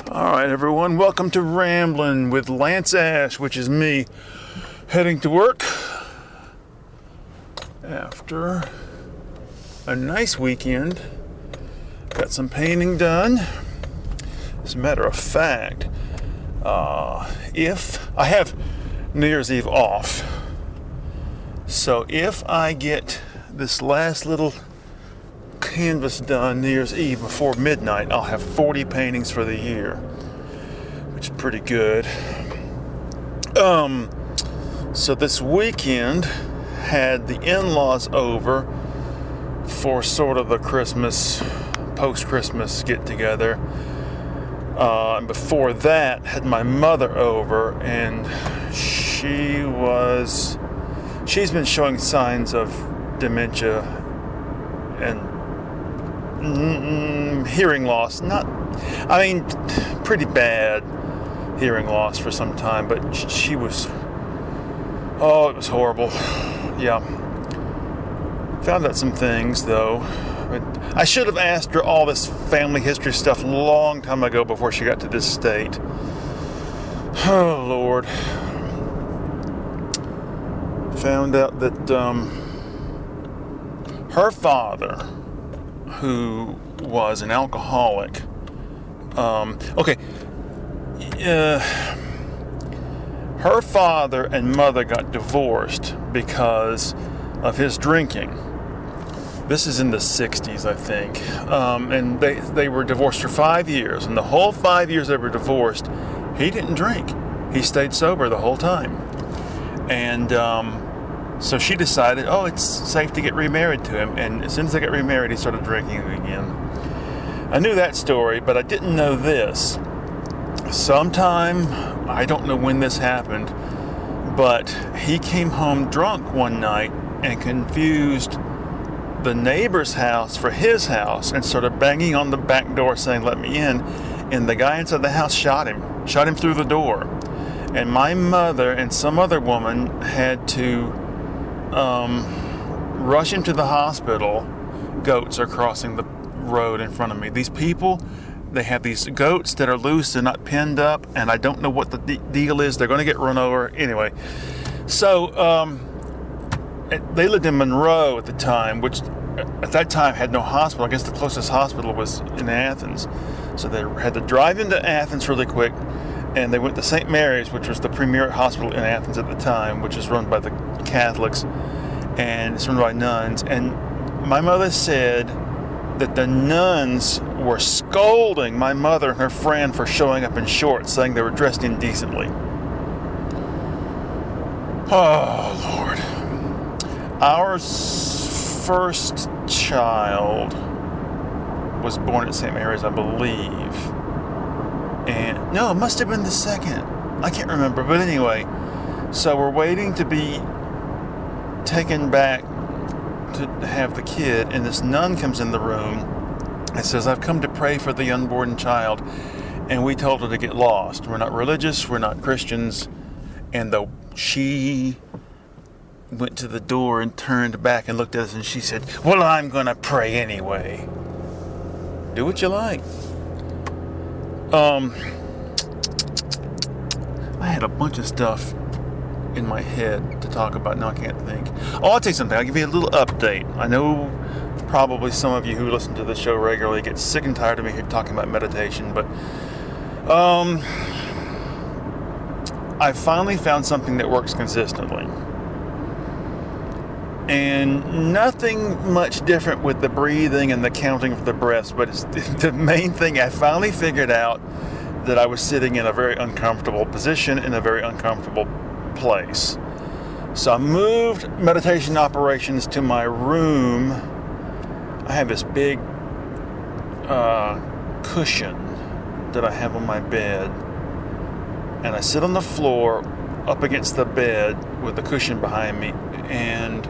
All right, everyone, welcome to Ramblin with Lance Ash, which is me heading to work after a nice weekend. Got some painting done. As a matter of fact, if I have New Year's Eve off, so if I get this last little canvas done New Year's Eve before midnight, I'll have 40 paintings for the year, which is pretty good. So this weekend had the in-laws over for sort of the post-Christmas get-together. And before that, had my mother over, and she's been showing signs of dementia and hearing loss. Pretty bad hearing loss for some time, but it was horrible. Yeah. Found out some things, though. I should have asked her all this family history stuff a long time ago before she got to this state. Oh, Lord. Found out that her father, who was an alcoholic, her father and mother got divorced because of his drinking. This is in the 60s, I think. And they were divorced for 5 years. And the whole 5 years they were divorced, he didn't drink. He stayed sober the whole time. And so she decided, it's safe to get remarried to him. And as soon as they got remarried, he started drinking again. I knew that story, but I didn't know this. Sometime, I don't know when this happened, but he came home drunk one night and confused the neighbor's house for his house and started banging on the back door saying, "Let me in." And the guy inside the house shot him through the door. And my mother and some other woman had to rush him to the hospital. Goats are crossing the road in front of me. These people, they have these goats that are loose, they're not pinned up, and I don't know what the deal is. They're going to get run over. Anyway, so they lived in Monroe at the time, which at that time had no hospital. I guess the closest hospital was in Athens. So they had to drive into Athens really quick, and they went to St. Mary's, which was the premier hospital in Athens at the time, which is run by the Catholics, and it's run by nuns. And my mother said that the nuns were scolding my mother and her friend for showing up in shorts, saying they were dressed indecently. Oh, Lord. Our first child was born at St. Mary's, I believe. And no, it must have been the second. I can't remember. But anyway, so we're waiting to be taken back to have the kid, and this nun comes in the room and says, "I've come to pray for the unborn child." And we told her to get lost. We're not religious, we're not Christians. And she went to the door and turned back and looked at us, and she said, "Well, I'm going to pray anyway." Do what you like. I had a bunch of stuff in my head to talk about. Now I can't think. I'll tell you something. I'll give you a little update. I know probably some of you who listen to the show regularly get sick and tired of me talking about meditation, but I finally found something that works consistently. And nothing much different with the breathing and the counting of the breaths, but it's the main thing. I finally figured out that I was sitting in a very uncomfortable position in a very uncomfortable place. So I moved meditation operations to my room. I have this big cushion that I have on my bed, and I sit on the floor up against the bed with the cushion behind me, and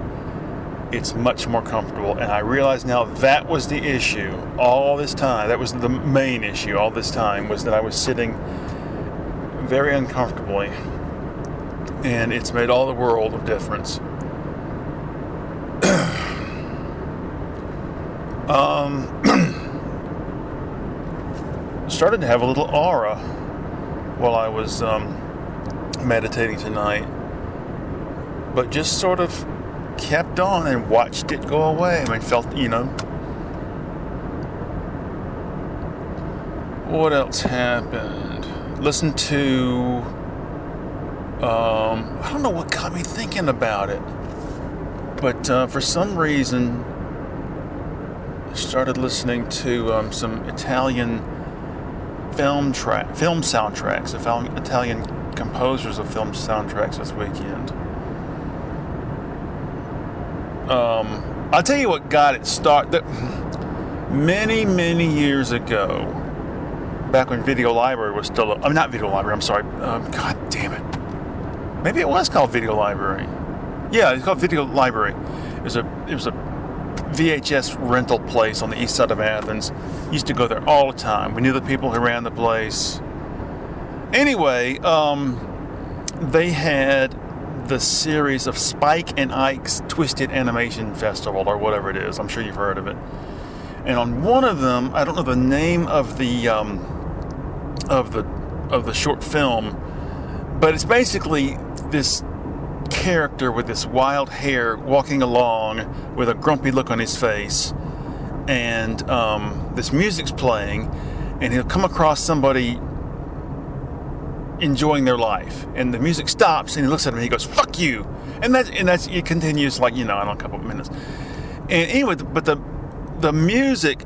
it's much more comfortable. And I realize now that was the issue all this time. That was the main issue all this time, was that I was sitting very uncomfortably, and it's made all the world of difference. started to have a little aura while I was meditating tonight, but just sort of kept on and watched it go away. I mean, felt, what else happened? Listened to, I don't know what got me thinking about it, but for some reason, I started listening to some Italian film soundtracks, Italian composers of film soundtracks this weekend. I'll tell you what got it started. Many, many years ago, back when Video Library was still... not Video Library, I'm sorry. God damn it. Maybe it was called Video Library. Yeah, it's called Video Library. It was a VHS rental place on the east side of Athens. Used to go there all the time. We knew the people who ran the place. Anyway, they had the series of Spike and Ike's Twisted Animation Festival, or whatever it is. I'm sure you've heard of it. And on one of them, I don't know the name of the short film, but it's basically this character with this wild hair walking along with a grumpy look on his face, and this music's playing, and he'll come across somebody enjoying their life, and the music stops, and he looks at him and he goes, "Fuck you," and that's it continues like, I don't know, a couple of minutes. And anyway, but the music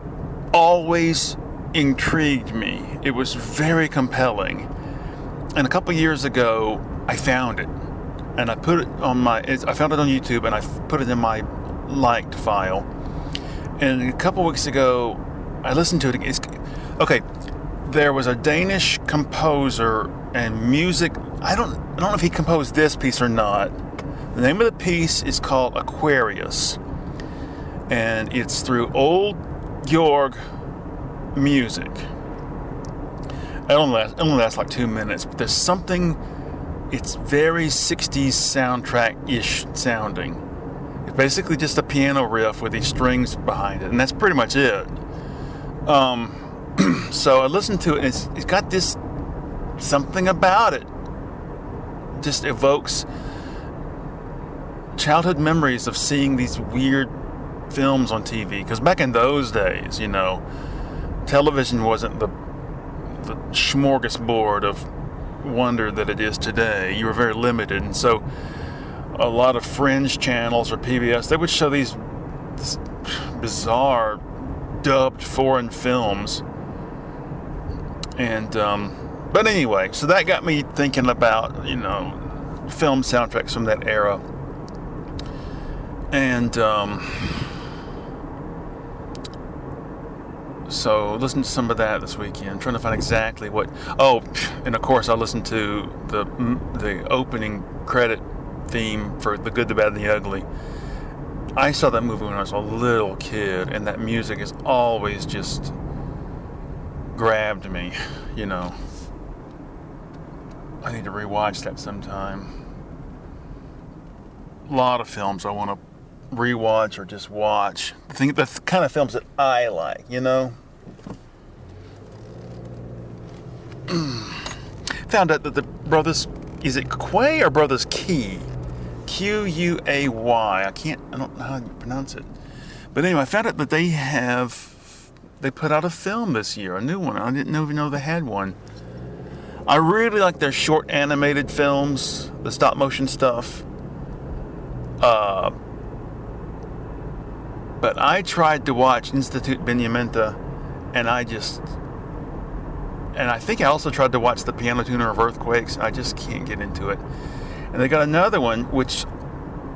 always intrigued me. It was very compelling, and a couple of years ago I found it, and I put it on I found it on YouTube, and I put it in my liked file. And a couple weeks ago, I listened to it. Okay, there was a Danish composer and music. I don't know if he composed this piece or not. The name of the piece is called Aquarius, and it's through Old Georg music. It only lasts like 2 minutes, but there's something. It's very 60s soundtrack-ish sounding. It's basically just a piano riff with these strings behind it, and that's pretty much it. So I listened to it, and it's got this something about it. Just evokes childhood memories of seeing these weird films on TV. Because back in those days, television wasn't the smorgasbord of wonder that it is today. You were very limited, and so a lot of fringe channels or PBS, they would show these bizarre dubbed foreign films. And but anyway, so that got me thinking about film soundtracks from that era. And so listen to some of that this weekend, trying to find exactly what. Oh, and of course I listened to the opening credit theme for The Good, the Bad, and the Ugly. I saw that movie when I was a little kid, and that music has always just grabbed me. I need to rewatch that sometime. A lot of films I want to rewatch or just watch. The kind of films that I like, Found out that the brothers, is it Quay or Brothers Key? Quay. I don't know how you pronounce it. But anyway, I found out that they put out a film this year, a new one. I didn't even know they had one. I really like their short animated films, the stop motion stuff. But I tried to watch Institute Beniamenta, and I think I also tried to watch The Piano Tuner of Earthquakes. I just can't get into it. And they got another one, which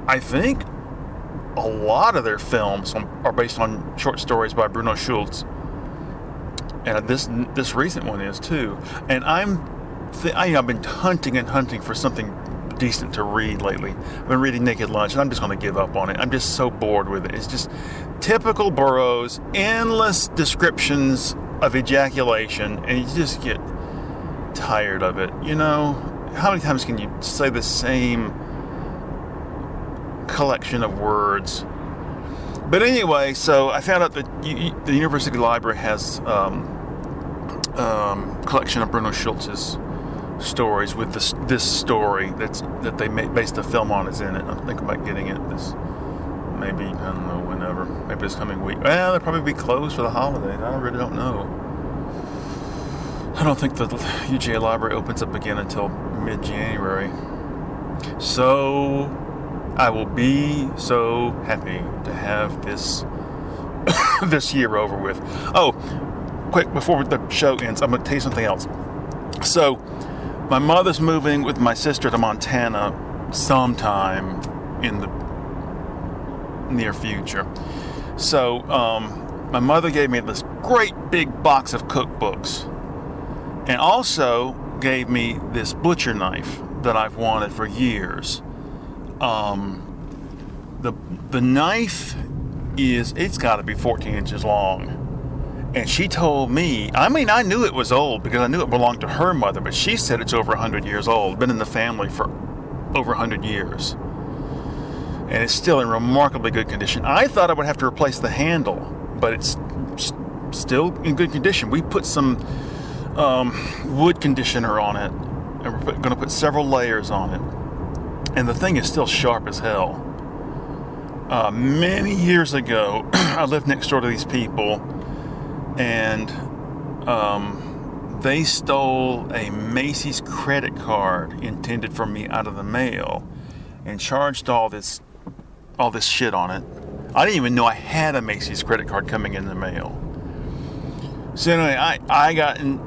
I think a lot of their films are based on short stories by Bruno Schulz. And this recent one is too. And I've been hunting for something decent to read lately. I've been reading Naked Lunch, and I'm just going to give up on it. I'm just so bored with it. It's just typical Burroughs, endless descriptions of ejaculation, and you just get tired of it. How many times can you say the same collection of words? But anyway, so I found out that the University Library has collection of Bruno Schultz's stories with this story that they based a film on is in it. I'm thinking about getting it this maybe, I don't know, whenever. Maybe this coming week. Well, they'll probably be closed for the holidays. I really don't know. I don't think the UGA library opens up again until mid-January. So I will be so happy to have this this year over with. Oh, quick, before the show ends, I'm going to tell you something else. So, my mother's moving with my sister to Montana sometime in the near future. So, my mother gave me this great big box of cookbooks, and also gave me this butcher knife that I've wanted for years. The knife it's got to be 14 inches long. And she told me, I mean, I knew it was old because I knew it belonged to her mother, but she said it's over 100 years old, been in the family for over 100 years. And it's still in remarkably good condition. I thought I would have to replace the handle, but it's still in good condition. We put some wood conditioner on it, and we're going to put several layers on it. And the thing is still sharp as hell. Many years ago, I lived next door to these people, and they stole a Macy's credit card intended for me out of the mail and charged all this shit on it. I didn't even know I had a Macy's credit card coming in the mail. So anyway, I got in,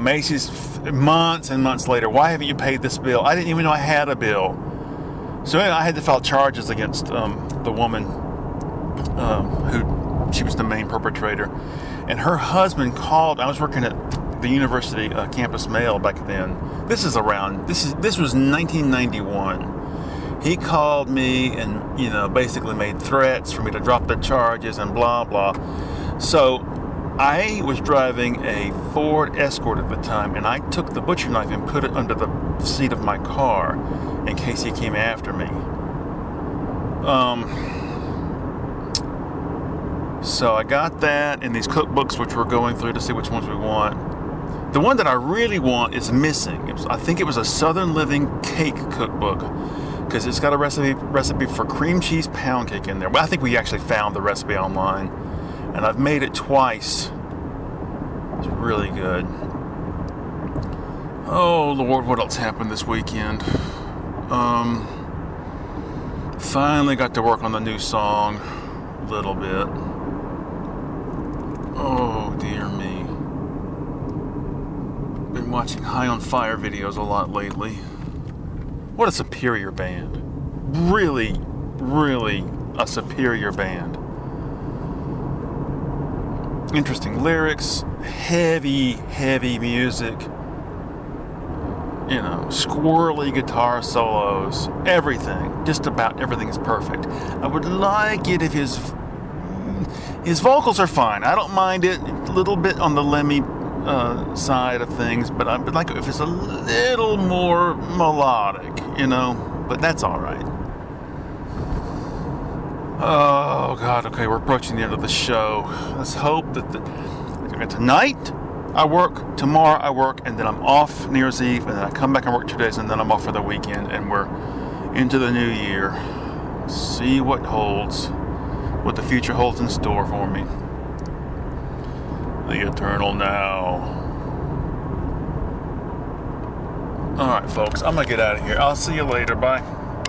Macy's months and months later. Why haven't you paid this bill? I didn't even know I had a bill. So anyway, I had to file charges against the woman who she was the main perpetrator. And her husband called. I was working at the university campus mail back then. This was 1991. He called me and basically made threats for me to drop the charges and blah blah. So I was driving a Ford Escort at the time, and I took the butcher knife and put it under the seat of my car in case he came after me. So I got that in these cookbooks, which we're going through to see which ones we want. The one that I really want is missing. I think it was a Southern Living cake cookbook, because it's got a recipe for cream cheese pound cake in there. Well, I think we actually found the recipe online, and I've made it twice. It's really good. Oh Lord, what else happened this weekend? Finally got to work on the new song a little bit. Oh dear me. Been watching High on Fire videos a lot lately. What a superior band. Really, really a superior band. Interesting lyrics, heavy music, squirrely guitar solos, everything, just about everything is perfect. I would like it if his vocals are fine. I don't mind it, a little bit on the Lemmy side of things, but I would like it if it's a little more melodic, but that's all right. Oh God, okay, we're approaching the end of the show. Let's hope that tonight I work, tomorrow I work, and then I'm off New Year's Eve, and then I come back and work 2 days, and then I'm off for the weekend, and we're into the new year. See what the future holds in store for me. The eternal now. Alright folks, I'm gonna get out of here. I'll see you later, bye.